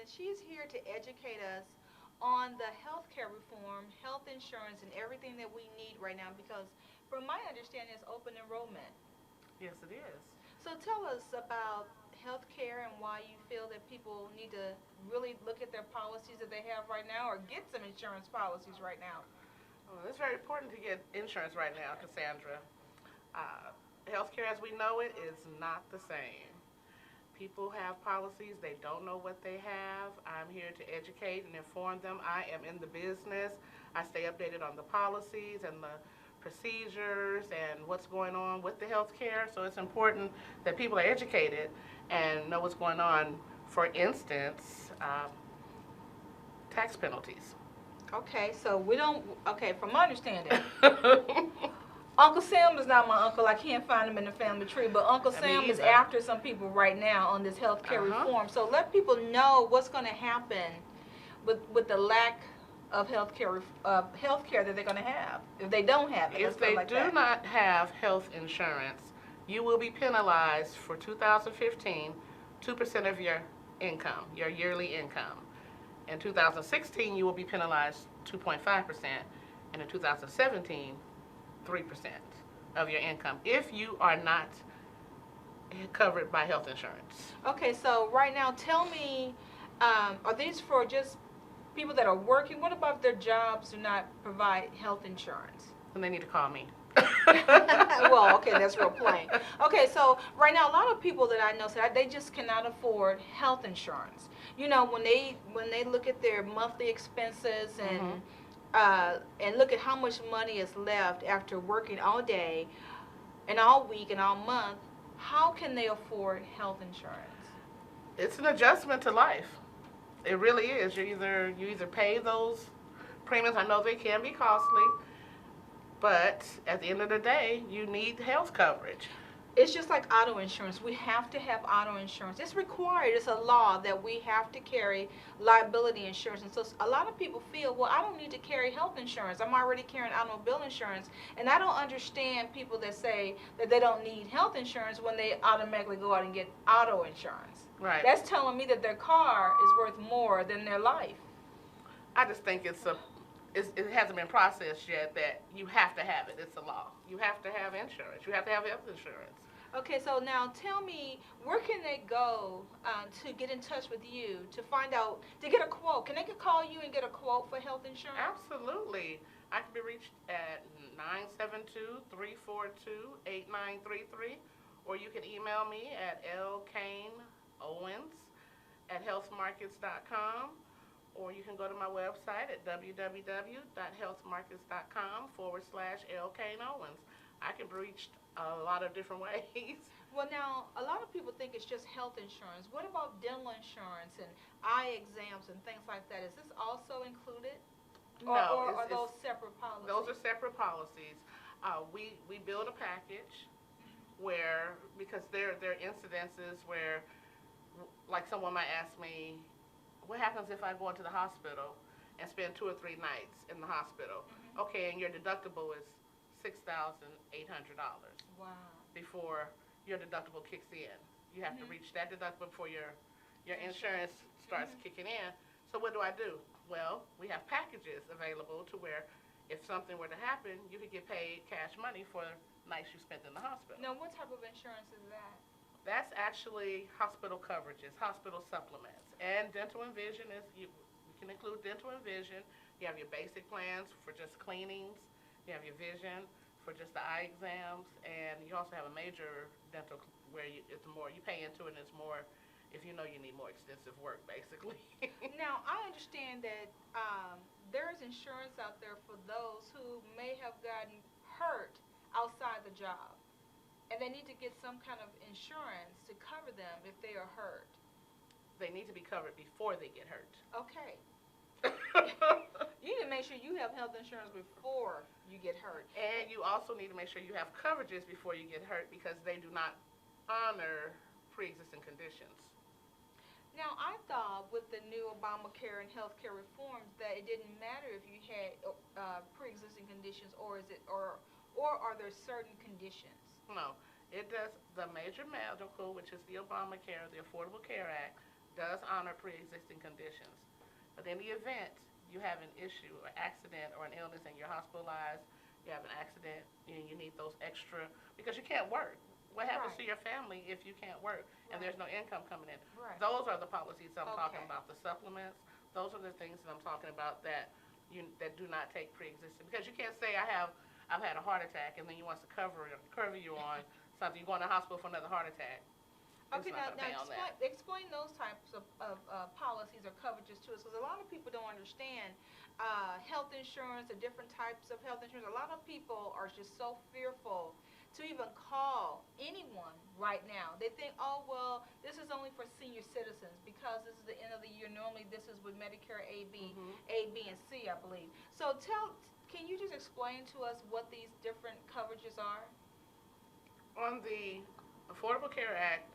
and she's here to educate us on the healthcare reform, health insurance, and everything that we need right now because, from my understanding, it's open enrollment. Yes, it is. So tell us about healthcare and why you feel that people need to really look at their policies that they have right now or get some insurance policies right now. Well, it's very important to get insurance right now, Cassandra. Healthcare as we know it is not the same. People have policies, they don't know what they have. I'm here to educate and inform them. I am in the business. I stay updated on the policies and the procedures and what's going on with the healthcare. So it's important that people are educated and know what's going on. For instance, tax penalties. Okay, so we don't, okay, from my understanding, Uncle Sam is not my uncle. I can't find him in the family tree, but Uncle Sam is after some people right now on this healthcare reform. So let people know what's going to happen with the lack of healthcare that they're going to have if they don't have it. If they like do that. not have health insurance, you will be penalized for 2015, 2% of your income, your yearly income. In 2016, you will be penalized 2.5%, and in 2017, 3% of your income if you are not covered by health insurance. Okay, so right now, tell me, are these for just people that are working? What about if their jobs do not provide health insurance? Then they need to call me. Well, okay, that's real plain. Okay, so right now, a lot of people that I know say they just cannot afford health insurance. You know, when they look at their monthly expenses and look at how much money is left after working all day and all week and all month, how can they afford health insurance? It's an adjustment to life. It really is. You either pay those premiums. I know they can be costly, but at the end of the day, you need health coverage. It's just like auto insurance. We have to have auto insurance. It's required. It's a law that we have to carry liability insurance. And so a lot of people feel, well, I don't need to carry health insurance. I'm already carrying automobile insurance. And I don't understand people that say that they don't need health insurance when they automatically go out and get auto insurance. Right. That's telling me that their car is worth more than their life. I just think it hasn't been processed yet that you have to have it. It's a law. You have to have insurance. You have to have health insurance. Okay, so now tell me, where can they go to get in touch with you to find out, to get a quote? Can they call you and get a quote for health insurance? Absolutely. I can be reached at 972-342-8933, or you can email me at lcain-owens@healthmarkets.com, or you can go to my website at www.healthmarkets.com/lcain-owens. I can be reached a lot of different ways. Well, now, a lot of people think it's just health insurance. What about dental insurance and eye exams and things like that? Is this also included? Or are those separate policies? Those are separate policies. We build a package where, because there are incidences where, like someone might ask me, what happens if I go into the hospital and spend 2 or 3 nights in the hospital? Okay, and your deductible is $6,800. Wow. Before your deductible kicks in. You have to reach that deductible before your insurance starts kicking in. So what do? Well, we have packages available to where if something were to happen, you could get paid cash money for nights you spent in the hospital. Now, what type of insurance is that? That's actually hospital coverages, hospital supplements. And dental and vision you can include dental and vision. You have your basic plans for just cleanings. You have your vision for just the eye exams, and you also have a major dental where you pay into it, and it's more if you know you need more extensive work, basically. Now, I understand that there is insurance out there for those who may have gotten hurt outside the job, and they need to get some kind of insurance to cover them if they are hurt. They need to be covered before they get hurt. Okay. You need to make sure you have health insurance before you get hurt. And you also need to make sure you have coverages before you get hurt because they do not honor pre-existing conditions. Now, I thought with the new Obamacare and healthcare reforms that it didn't matter if you had pre-existing conditions or are there certain conditions? No, it does. The major medical, which is the Obamacare, the Affordable Care Act, does honor pre-existing conditions. But in the event you have an issue, or accident, or an illness, and you're hospitalized, you have an accident, you need those extra, because you can't work. What happens to Right. your family if you can't work and Right. there's no income coming in? Right. Those are the policies I'm talking Okay. about, the supplements. Those are the things that I'm talking about that that do not take pre-existing. Because you can't say I've had a heart attack and then you want to cover you on something. You're going to the hospital for another heart attack. It's Okay, not now, going to pay on that. explain those types of policies or coverages to us, because a lot of people don't understand health insurance, the different types of health insurance. A lot of people are just so fearful to even call anyone right now. They think, oh, well, this is only for senior citizens because this is the end of the year. Normally, this is with Medicare A, B, and C, I believe. So can you just explain to us what these different coverages are? On the Affordable Care Act,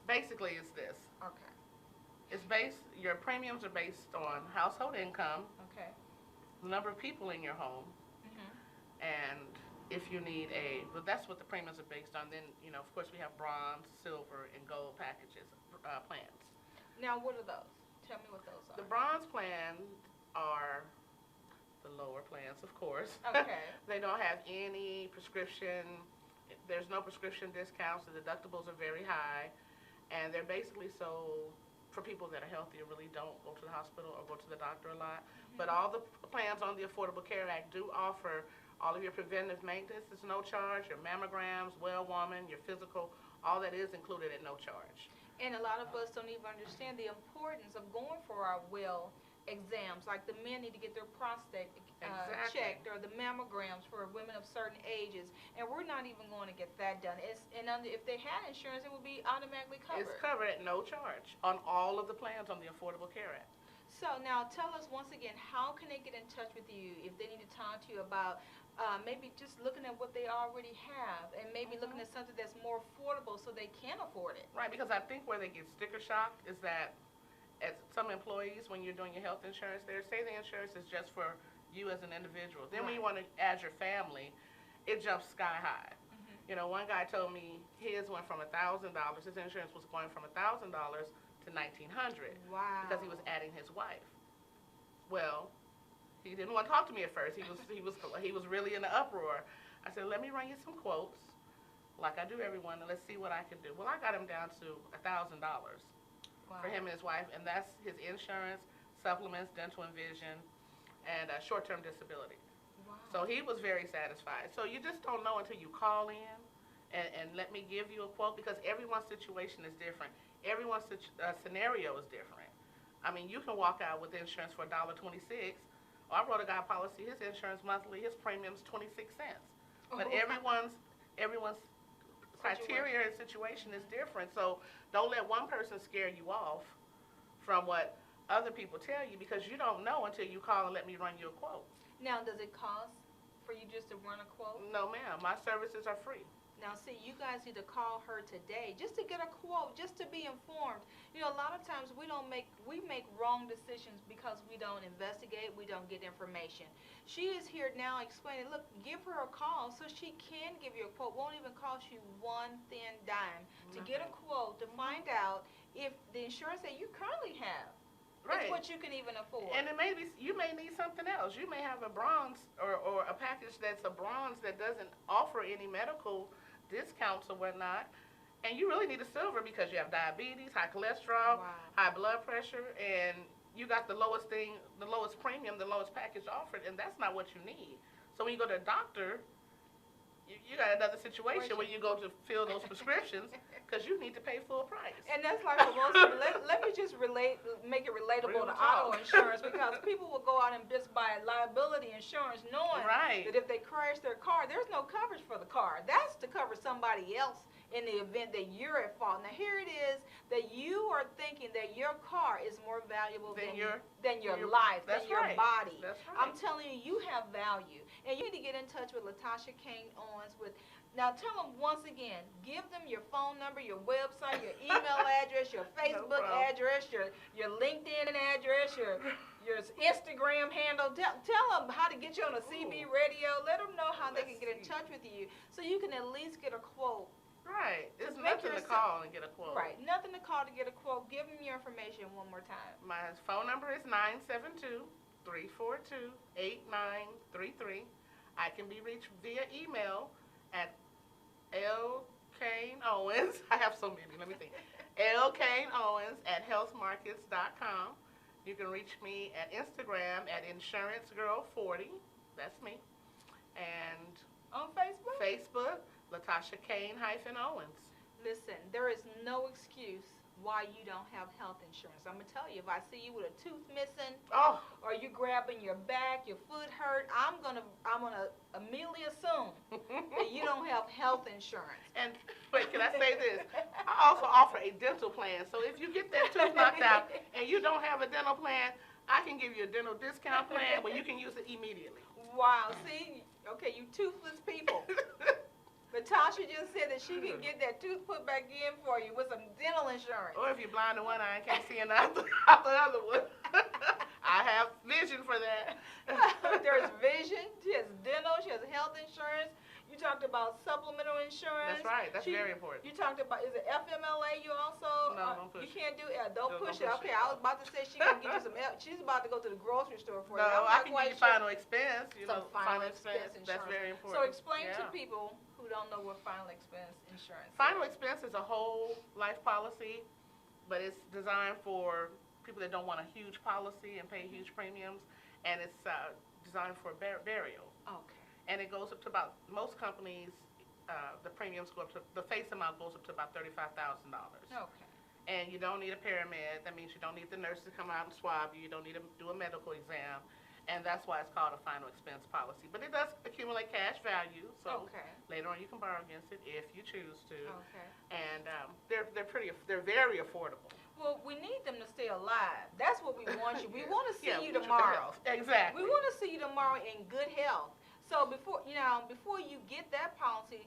basically it's this. Okay. Your premiums are based on household income, Okay. the number of people in your home, Mhm. and if you need but that's what the premiums are based on. Then, of course, we have bronze, silver, and gold packages, plans. Now, what are those? Tell me what those are. The bronze plans are the lower plans, of course. Okay. They don't have any prescription, there's no prescription discounts, the deductibles are very high, and they're basically for people that are healthy and really don't go to the hospital or go to the doctor a lot. But all the plans on the Affordable Care Act do offer all of your preventive maintenance is no charge, your mammograms, well woman, your physical, all that is included at no charge. And a lot of us don't even understand the importance of going for our well exams. Like the men need to get their prostate Exactly. checked, or the mammograms for women of certain ages, and we're not even going to get that done. If they had insurance, it would be automatically covered. It's covered at no charge on all of the plans on the Affordable Care Act. So now tell us once again, how can they get in touch with you if they need to talk to you about maybe just looking at what they already have, and maybe looking at something that's more affordable so they can afford it? Right, because I think where they get sticker shock is that as some employees, when you're doing your health insurance, they say the insurance is just for you as an individual. Then when you want to add your family, it jumps sky high. One guy told me his went from $1,000. His insurance was going from $1,000 to $1,900. Wow. Because he was adding his wife. Well, he didn't want to talk to me at first. He was really in an uproar. I said, let me run you some quotes, like I do everyone, and let's see what I can do. Well, I got him down to $1,000 for him and his wife, and that's his insurance, supplements, dental and vision, and short-term disability. Wow. So he was very satisfied. So you just don't know until you call in and let me give you a quote, because everyone's situation is different. Everyone's scenario is different. I mean, you can walk out with insurance for $1.26. I wrote a guy a policy, his insurance monthly, his premium's 26 cents. But everyone's criteria and situation is different. So don't let one person scare you off from what other people tell you, because you don't know until you call and let me run you a quote. Now, does it cost for you just to run a quote? No, ma'am. My services are free. Now, see, you guys need to call her today just to get a quote, just to be informed. A lot of times we make wrong decisions because we don't investigate, we don't get information. She is here now explaining, look, give her a call so she can give you a quote. Won't even cost you one thin dime to get a quote to find out if the insurance that you currently have is what you can even afford. And you may need something else. You may have a bronze or a package that's a bronze that doesn't offer any medical discounts or whatnot, and you really need a silver because you have diabetes, high cholesterol, high blood pressure, and you got the lowest premium, the lowest package offered, and that's not what you need. So when you go to a doctor, you got another situation where you go to fill those prescriptions because you need to pay full price. And that's like for most people. Let me just make it relatable to auto insurance, because people will go out and just buy liability insurance knowing that if they crash their car, there's no coverage for the car. That's to cover somebody else in the event that you're at fault. Now here it is that you are thinking that your car is more valuable than your life, than your body. That's right. I'm telling you, you have value. And you need to get in touch with Latasha Cain-Owens now tell them once again, give them your phone number, your website, your email address, your Facebook address, your LinkedIn address, your Instagram handle. Tell them how to get you on a CB radio. Let them know how they can get in touch with you so you can at least get a quote Right. It's Just make nothing to yourself- call and get a quote. Right. Nothing to call to get a quote. Give them your information one more time. My phone number is 972-342-8933. I can be reached via email at Cain-Owens. I have so many. Let me think. Cain-Owens@healthmarkets.com. You can reach me at Instagram at InsuranceGirl40. That's me. And On Facebook? Facebook, Latasha Cain-Owens. Listen, there is no excuse why you don't have health insurance. I'm going to tell you, if I see you with a tooth missing, Oh, or you grabbing your back, your foot hurt, I'm gonna immediately assume that you don't have health insurance. and wait, can I say this? I also offer a dental plan. So if you get that tooth knocked out and you don't have a dental plan, I can give you a dental discount plan where you can use it immediately. Wow, see? Okay, you toothless people. Latasha just said that she can get that tooth put back in for you with some dental insurance. Or if you're blind in one eye and can't see another, out the other one. I have vision for that. There's vision, she has dental, she has health insurance. You talked about supplemental insurance. That's right. That's very important. You talked about, is it FMLA you also? No, don't push You can't do it. Don't push it. push Okay, it. I was about to say she can get you some, she's about to go to the grocery store for you. No, I'm I not can quite give you sure. final expense. You Some know, final expense That's insurance. very important. So explain to Yeah. people who don't know what final expense insurance Final is. expense is a whole life policy, but it's designed for people that don't want a huge policy and pay huge premiums, and it's designed for burial. Okay. And it goes up to about, most companies, the premiums go up to, the face amount goes up to about $35,000. Okay. And you don't need a paramed. That means you don't need the nurse to come out and swab you. You don't need to do a medical exam. And that's why it's called a final expense policy. But it does accumulate cash value, so Okay. later on you can borrow against it if you choose to. Okay. And they're very affordable. Well, we need them to stay alive. That's what we want you. We want to see Yeah, you with your tomorrow. health. Exactly. We want to see you tomorrow in good health. So before you get that policy,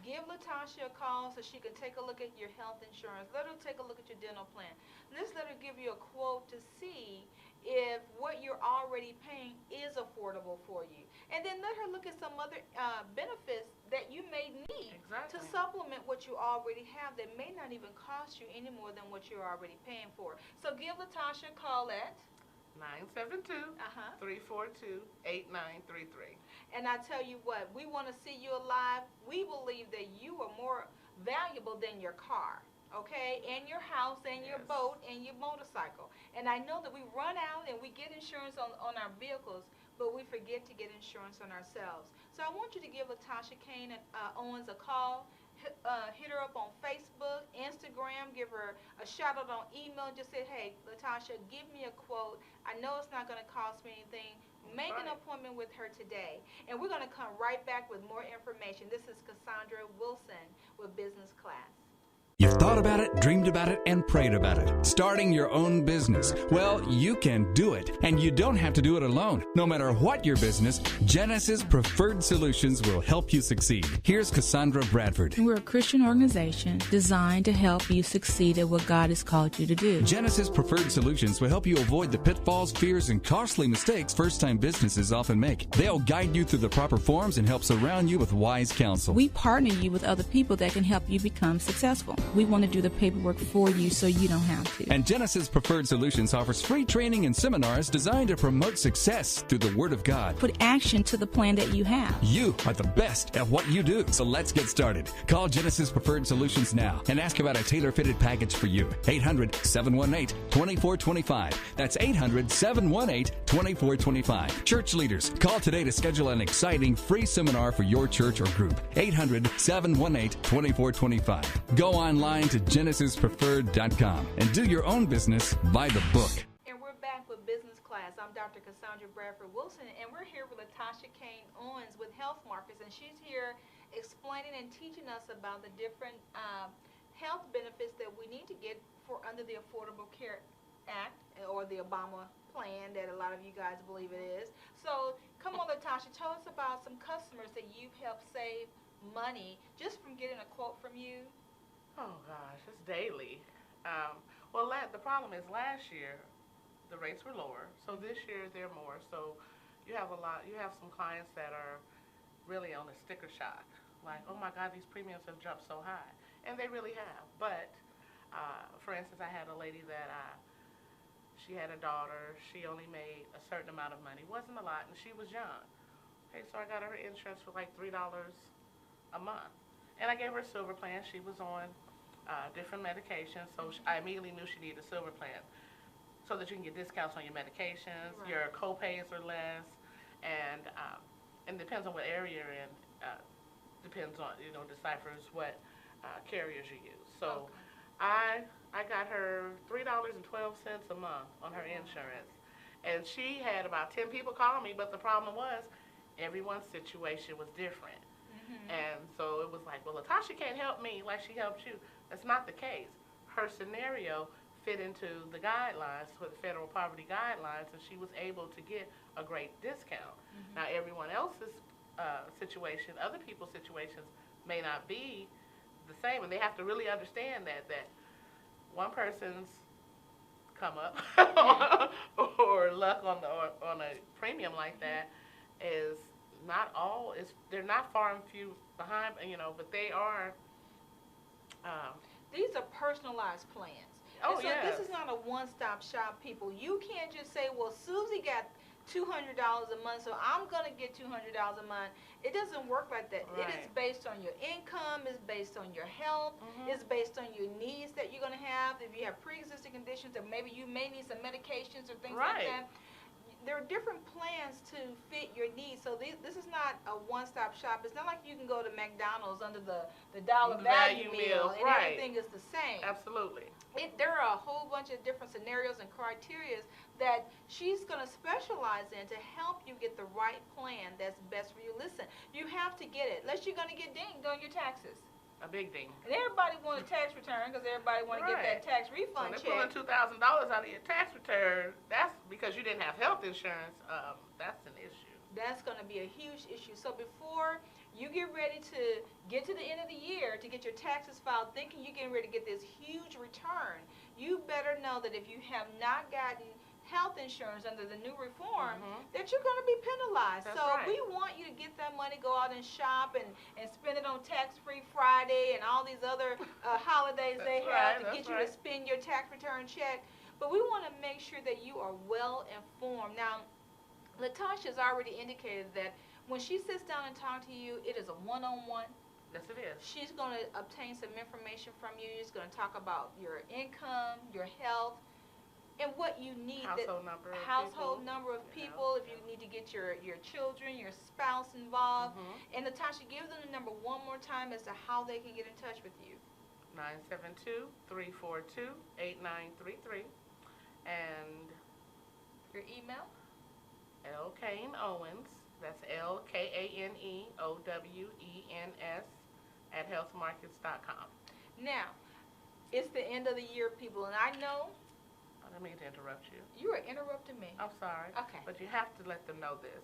give Latasha a call so she can take a look at your health insurance. Let her take a look at your dental plan. Let's let her give you a quote to see if what you're already paying is affordable for you. And then let her look at some other benefits that you may need Exactly. to supplement what you already have that may not even cost you any more than what you're already paying for. So give Latasha a call at 972-342-8933. And I tell you what, we want to see you alive. We believe that you are more valuable than your car, okay, and your house and your Yes. boat and your motorcycle. And I know that we run out and we get insurance on our vehicles, but we forget to get insurance on ourselves. So I want you to give Latasha Cain-Owens a call. Hit her up on Facebook, Instagram, give her a shout out on email. Just say, hey, Latasha, give me a quote. I know it's not going to cost me anything. Make an Right. appointment with her today. And we're going to come right back with more information. This is Cassandra Wilson with Business Class. You've thought about it, dreamed about it, and prayed about it. Starting your own business. Well, you can do it, and you don't have to do it alone. No matter what your business, Genesis Preferred Solutions will help you succeed. Here's Cassandra Bradford. We're a Christian organization designed to help you succeed at what God has called you to do. Genesis Preferred Solutions will help you avoid the pitfalls, fears, and costly mistakes first-time businesses often make. They'll guide you through the proper forms and help surround you with wise counsel. We partner you with other people that can help you become successful. We want to do the paperwork for you so you don't have to. And Genesis Preferred Solutions offers free training and seminars designed to promote success through the Word of God. Put action to the plan that you have. You are the best at what you do. So let's get started. Call Genesis Preferred Solutions now and ask about a tailor-fitted package for you. 800-718-2425. That's 800-718-2425. Church leaders, call today to schedule an exciting free seminar for your church or group. 800-718-2425. Go online to genesispreferred.com and do your own business by the book. And we're back with Business Class. I'm Dr. Cassandra Bradford Wilson, and we're here with Latasha Cain-Owens with Health Markets, and she's here explaining and teaching us about the different health benefits that we need to get for under the Affordable Care Act or the Obama plan that a lot of you guys believe it is. So come on, Latasha, tell us about some customers that you've helped save money just from getting a quote from you. Oh gosh, it's daily. Well, the problem is last year the rates were lower, so this year they're more. So you have some clients that are really on a sticker shock. like, oh my God, these premiums have jumped so high. And they really have. But, for instance, I had a lady that she had a daughter. She only made a certain amount of money. It wasn't a lot, and she was young. Okay, so I got her insurance for like $3 a month. And I gave her a silver plan. She was on different medications, so I immediately knew she needed a silver plan so that you can get discounts on your medications, Right. your co-pays are less, and depends on what area you're in, depends on, deciphers what carriers you use. So Okay. I got her $3.12 a month on her insurance, and she had about 10 people call me, but the problem was everyone's situation was different. And so it was like, well, Latasha can't help me like she helped you. That's not the case. Her scenario fit into the guidelines, for the federal poverty guidelines, and she was able to get a great discount. Now, everyone else's situation, other people's situations may not be the same, and they have to really understand that one person's come up or luck on a premium like that is not all. They're not far and few behind, but they are. These are personalized plans. Oh, and so yes. this is not a one-stop shop, people. You can't just say, well, Susie got $200 a month, so I'm going to get $200 a month. It doesn't work like that. Right. It is based on your income. It's based on your health. It's based on your needs that you're going to have. If you have pre-existing conditions, or maybe you may need some medications or things like that. There are different plans to fit your needs. So this is not a one-stop shop. It's not like you can go to McDonald's under the dollar value meal and right. everything is the same. Absolutely. There are a whole bunch of different scenarios and criteria that she's going to specialize in to help you get the right plan that's best for you. Listen, you have to get it, unless you're going to get dinged on your taxes. A big ding. And everybody wants a tax return because everybody want to get that tax refund when check. When they're pulling $2,000 out of your tax return, that's because you didn't have health insurance. That's an issue. That's going to be a huge issue. So before you get ready to get to the end of the year to get your taxes filed, thinking you're getting ready to get this huge return, you better know that if you have not gotten health insurance under the new reform, that you're going to be penalized. That's so right. we want you to get that money, go out and shop and spend it on tax-free Friday and all these other holidays they have to get you to spend your tax return check. But we want to make sure that you are well informed. Now, Latasha's already indicated that when she sits down and talks to you, it is a one-on-one. Yes, it is. She's going to obtain some information from you. She's going to talk about your income, your health, and what you need. Household number of people. If you need to get your children, your spouse involved. And Latasha, give them the number one more time as to how they can get in touch with you. 972-342-8933. And your email? L. Cain-Owens. That's LKANEOWENS @healthmarkets.com. Now, it's the end of the year, people, and I know. I didn't mean to interrupt you. You are interrupting me. I'm sorry. Okay. But you have to let them know this.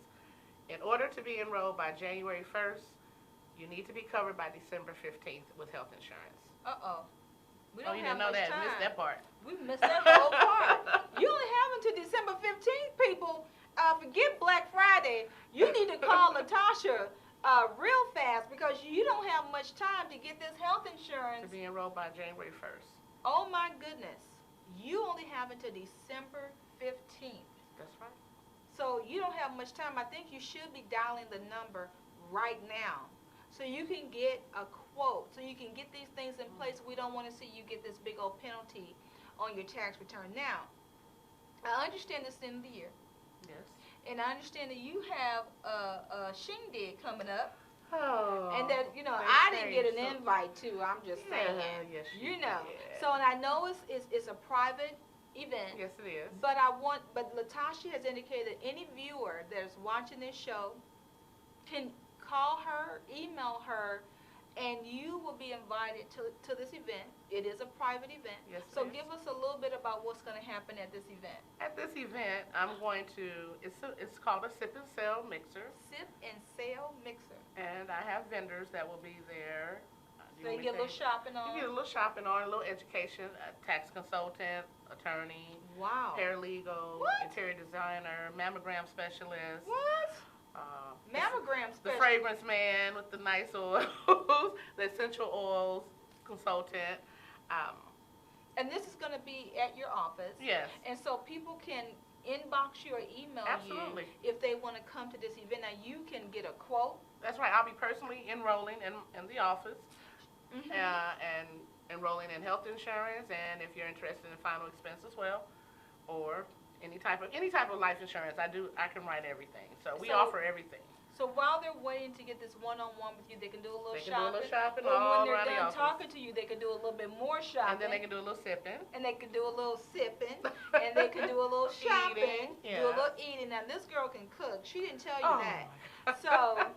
In order to be enrolled by January 1st, you need to be covered by December 15th with health insurance. Uh-oh. We don't you have didn't know much that. time. Missed that part. We missed that whole part. You only have until December 15th, people. Forget Black Friday. You need to call Latasha real fast because you don't have much time to get this health insurance. To be enrolled by January 1st. Oh, my goodness. You only have until December 15th. That's right. So you don't have much time. I think you should be dialing the number right now so you can get a quote, so you can get these things in place. We don't want to see you get this big old penalty on your tax return. Now, I understand this end of the year. Yes. And I understand that you have a shindig coming up. Oh. And that, I didn't get an invite to. I'm just saying. Yes, you know. So, and I know it's a private event. Yes, it is. But Latasha has indicated that any viewer that is watching this show can call her, email her, and you will be invited to this event. It is a private event. Yes, so give us a little bit about what's going to happen at this event. At this event, I'm going to, it's called a sip and sell mixer. Sip and sell mixer. And I have vendors that will be there. So you get a little shopping on? You get a little shopping on, a little education, a tax consultant, attorney, wow, paralegal, what? interior designer, mammogram specialist. What? Mammogram the specialist. fragrance man with the nice oils, the essential oils consultant. And this is going to be at your office. Yes. And so people can inbox you or email Absolutely. you if they want to come to this event. Now, you can get a quote. That's right. I'll be personally enrolling in the office Mm-hmm. and enrolling in health insurance, and if you're interested in final expense as well, or any type of life insurance, I can write everything. So we offer everything. So while they're waiting to get this one-on-one with you, they can do a little They can do a little shopping Or all when around they're the done office. talking to you, they can do a little bit more shopping. And then they can do a little sipping. And they can do a little sipping. And they can do a little shopping. Eating, yeah. Do a little eating. Now, this girl can cook. She didn't tell you Oh, that. my God. So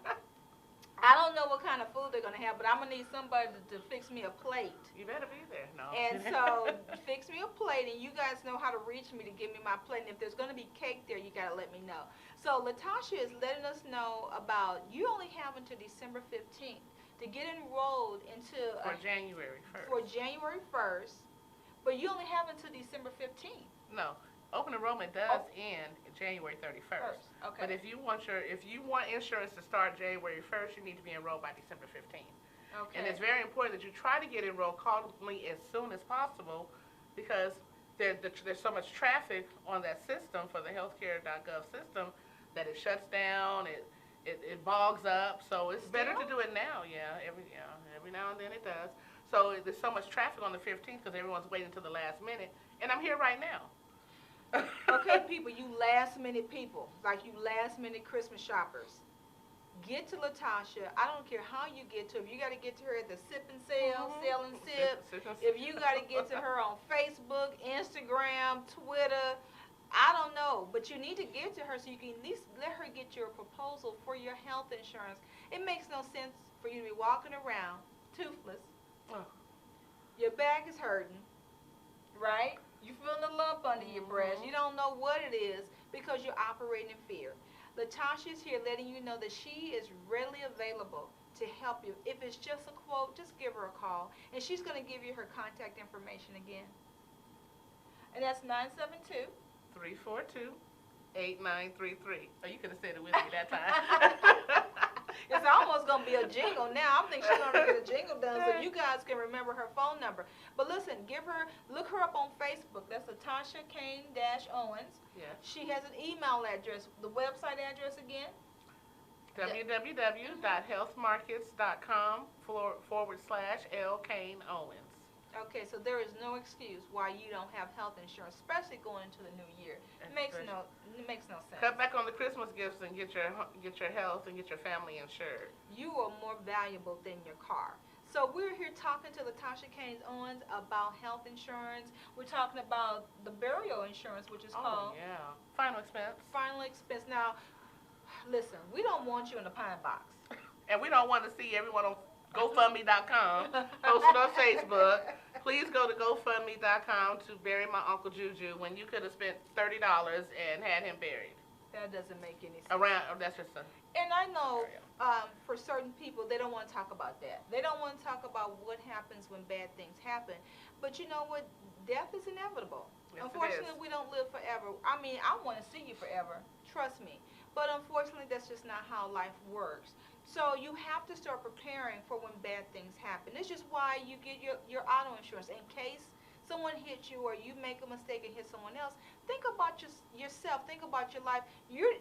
I don't know what kind of food they're going to have, but I'm going to need somebody to fix me a plate. You better be there. No. And so fix me a plate, and you guys know how to reach me to give me my plate. And if there's going to be cake there, you got to let me know. So Latasha is letting us know about, you only have until December 15th to get enrolled into For January 1st. for January 1st, but you only have until December 15th. No. Open enrollment does end January 31st. Okay. But if you want insurance to start January 1st, you need to be enrolled by December 15th. Okay. And it's very important that you try to get enrolled, call me as soon as possible, because there's so much traffic on that system for the healthcare.gov system that it shuts down, it bogs up. So it's better to do it now. Every now and then it does. So there's so much traffic on the 15th because everyone's waiting until the last minute, and I'm here right now. Okay, people, you last-minute people, like you last-minute Christmas shoppers, get to Latasha. I don't care how you get to her. If you got to get to her at the Sip and Sell, Sell and Sip. If you got to get to her on Facebook, Instagram, Twitter, I don't know. But you need to get to her so you can at least let her get your proposal for your health insurance. It makes no sense for you to be walking around toothless. Your back is hurting, right? You feeling a lump under your breast. You don't know what it is because you're operating in fear. Latasha's here letting you know that she is readily available to help you. If it's just a quote, just give her a call. And she's going to give you her contact information again. And that's 972. 342-8933. Oh, you could have said it with me that time. It's almost going to be a jingle now. I think she's going to get a jingle done so you guys can remember her phone number. But listen, look her up on Facebook. That's Latasha Cain-Owens. Yes. She has an email address. The website address again? www.healthmarkets.com/L-Cain-Owens. Okay, so there is no excuse why you don't have health insurance, especially going into the new year. It makes no sense. Cut back on the Christmas gifts and get your health and get your family insured. You are more valuable than your car. So we're here talking to Latasha Cain-Owens about health insurance. We're talking about the burial insurance, which is called Final expense. final expense. Now, listen, we don't want you in a pine box. And we don't want to see everyone on GoFundMe.com posted on Facebook. Please go to GoFundMe.com to bury my Uncle Juju when you could have spent $30 and had him buried. That doesn't make any sense. That's just a... And I know for certain people, they don't want to talk about that. They don't want to talk about what happens when bad things happen. But you know what? Death is inevitable. Yes, Unfortunately, we don't live forever. I mean, I want to see you forever. Trust me. But unfortunately, that's just not how life works. So you have to start preparing for when bad things happen. It's just why you get your auto insurance. In case someone hits you or you make a mistake and hit someone else, think about yourself. Think about your life. You're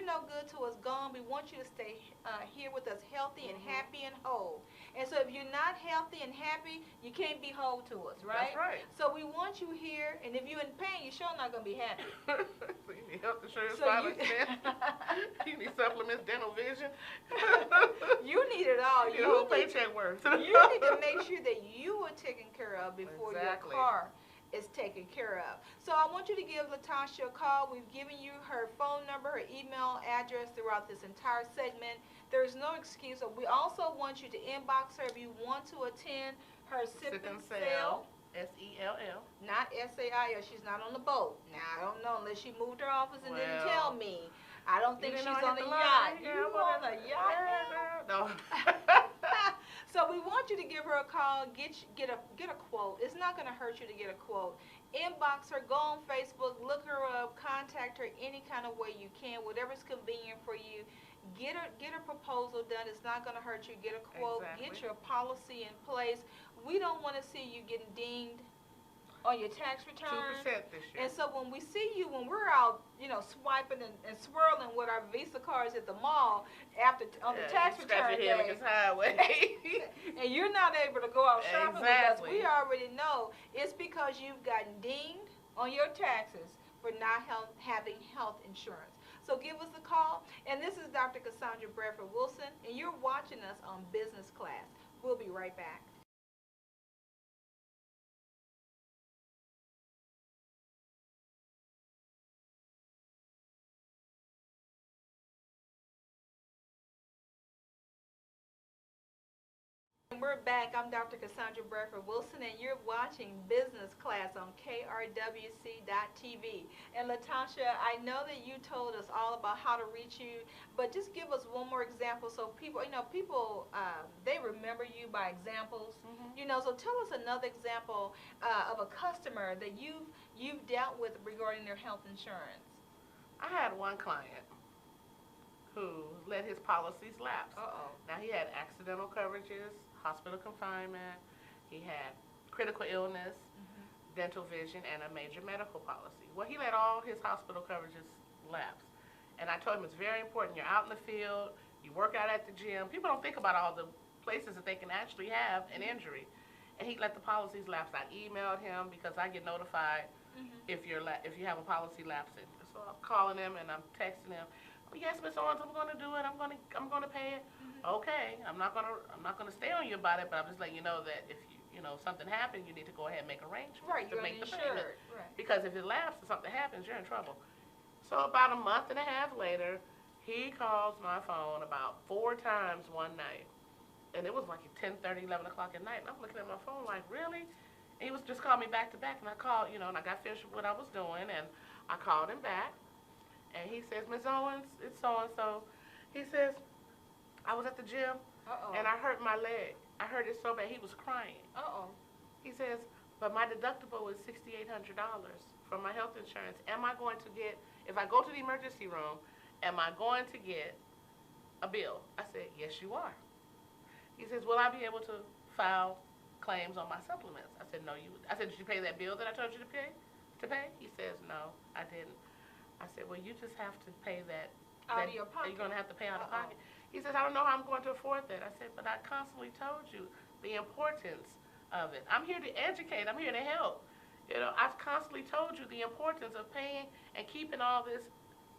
no good to us gone. We want you to stay here with us healthy and happy and whole. And so if you're not healthy and happy, you can't be whole to us, right? That's right. So we want you here, and if you're in pain, you're sure not going to be happy. So you need health insurance, So final you- expense. You need supplements, dental vision. You need it all. You need a whole paycheck worth. You need to make sure that you are taken care of before Exactly. your car is taken care of. So I want you to give Latasha a call. We've given you her phone number, her email address throughout this entire segment. There's no excuse. So we also want you to inbox her if you want to attend her Sip and Sell. SELL. Not SAIL. She's not on the boat. Now, I don't know unless she moved her office and didn't Well, tell me. I don't think You she's didn't know I on a hit the yacht. line. You on a yacht now? No. So we want you to give her a call, get a quote. It's not going to hurt you to get a quote. Inbox her, go on Facebook, look her up, contact her any kind of way you can, whatever's convenient for you. Get a proposal done. It's not going to hurt you. Get a quote. Exactly. Get your policy in place. We don't want to see you getting dinged on your tax return. 2% this year. And so when we see you, when we're out, swiping and swirling with our Visa cards at the mall on the tax return day, and you're not able to go out shopping with us, we already know it's because you've gotten dinged on your taxes for not having health insurance. So give us a call. And this is Dr. Cassandra Bradford Wilson, and you're watching us on Business Class. We'll be right back. And we're back. I'm Dr. Cassandra Bradford Wilson, and you're watching Business Class on KRWC.TV. And Latasha, I know that you told us all about how to reach you, but just give us one more example so people, they remember you by examples. So tell us another example of a customer that you've dealt with regarding their health insurance. I had one client who let his policies lapse. Now, he had accidental coverages, hospital confinement, he had critical illness, dental vision, and a major medical policy. Well, he let all his hospital coverages lapse. And I told him it's very important. You're out in the field, you work out at the gym. People don't think about all the places that they can actually have an injury. And he let the policies lapse. I emailed him because I get notified if you have a policy lapsing. So I'm calling him and I'm texting him. Yes, Miss Owens, I'm going to do it. I'm going to pay it. Okay, I'm not gonna stay on you about it, but I'm just letting you know that if something happened, you need to go ahead and make arrangements to make the payment. Right. Because if it lapses, something happens, you're in trouble. So about a month and a half later, he calls my phone about 4 times one night, and it was like at 10:30, 11 o'clock at night. And I'm looking at my phone like, really? And he was just calling me back to back, and I called, and I got finished with what I was doing, and I called him back, and he says, Miss Owens, it's so and so. He says, I was at the gym, and I hurt my leg. I hurt it so bad. He was crying. He says, but my deductible is $6,800 from my health insurance. Am I going to get, if I go to the emergency room, am I going to get a bill? I said, yes, you are. He says, will I be able to file claims on my supplements? I said, no, I said, did you pay that bill that I told you to pay? He says, no, I didn't. I said, well, you just have to pay that. Out of your pocket. You're going to have to pay out of pocket. He says, I don't know how I'm going to afford that. I said, but I constantly told you the importance of it. I'm here to educate. I'm here to help. I've constantly told you the importance of paying and keeping all this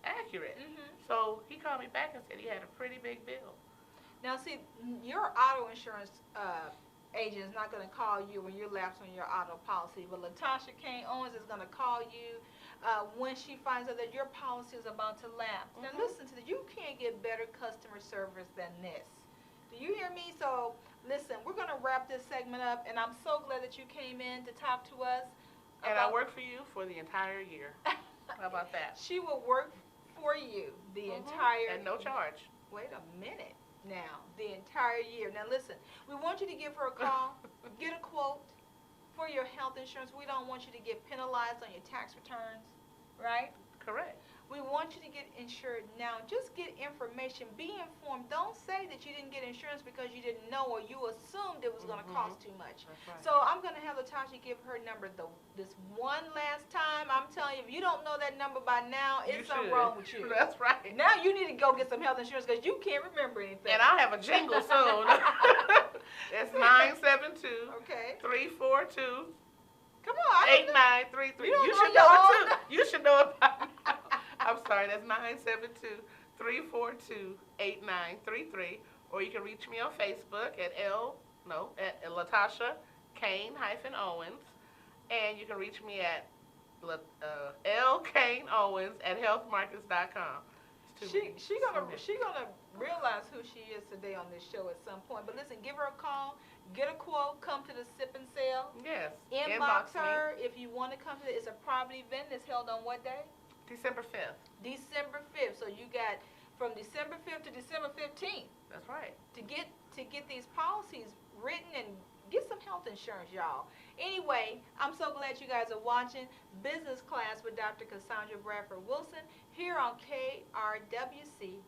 accurate. So he called me back and said he had a pretty big bill. Now, see, your auto insurance agent is not going to call you when you're lapsed on your auto policy, but Latasha Cain-Owens is going to call you when she finds out that your policy is about to lapse. Now listen to this. You can't get better customer service than this. Do you hear me? So listen, we're going to wrap this segment up, and I'm so glad that you came in to talk to us. And I work for you for the entire year. How about that? She will work for you the entire and no charge. Wait a minute now. The entire year. Now listen, we want you to give her a call, get a quote for your health insurance. We don't want you to get penalized on your tax returns, right? Correct. We want you to get insured now. Just get information. Be informed. Don't say that you didn't get insurance because you didn't know or you assumed it was going to cost too much. That's right. So I'm going to have Latasha give her number this one last time. I'm telling you, if you don't know that number by now, it's something wrong with you. That's right. Now you need to go get some health insurance because you can't remember anything. And I'll have a jingle soon. It's 972 Okay. 342 Come on. 8933. You should know know it your too. You should know it by now. I'm sorry, that's 972-342-8933. Or you can reach me on Facebook at Latasha Cain-Owens. And you can reach me at L. Cain-Owens at healthmarkets.com. She gonna realize who she is today on this show at some point. But listen, give her a call, get a quote, come to the Sip and Sale. Yes. Inbox her if you want to come to it. It's a private event that's held on what day? December 5th. December 5th. So you got from December 5th to December 15th. That's right. To get these policies written and Get some health insurance, y'all. Anyway, I'm so glad you guys are watching Business Class with Dr. Cassandra Bradford Wilson here on KRWC.TV.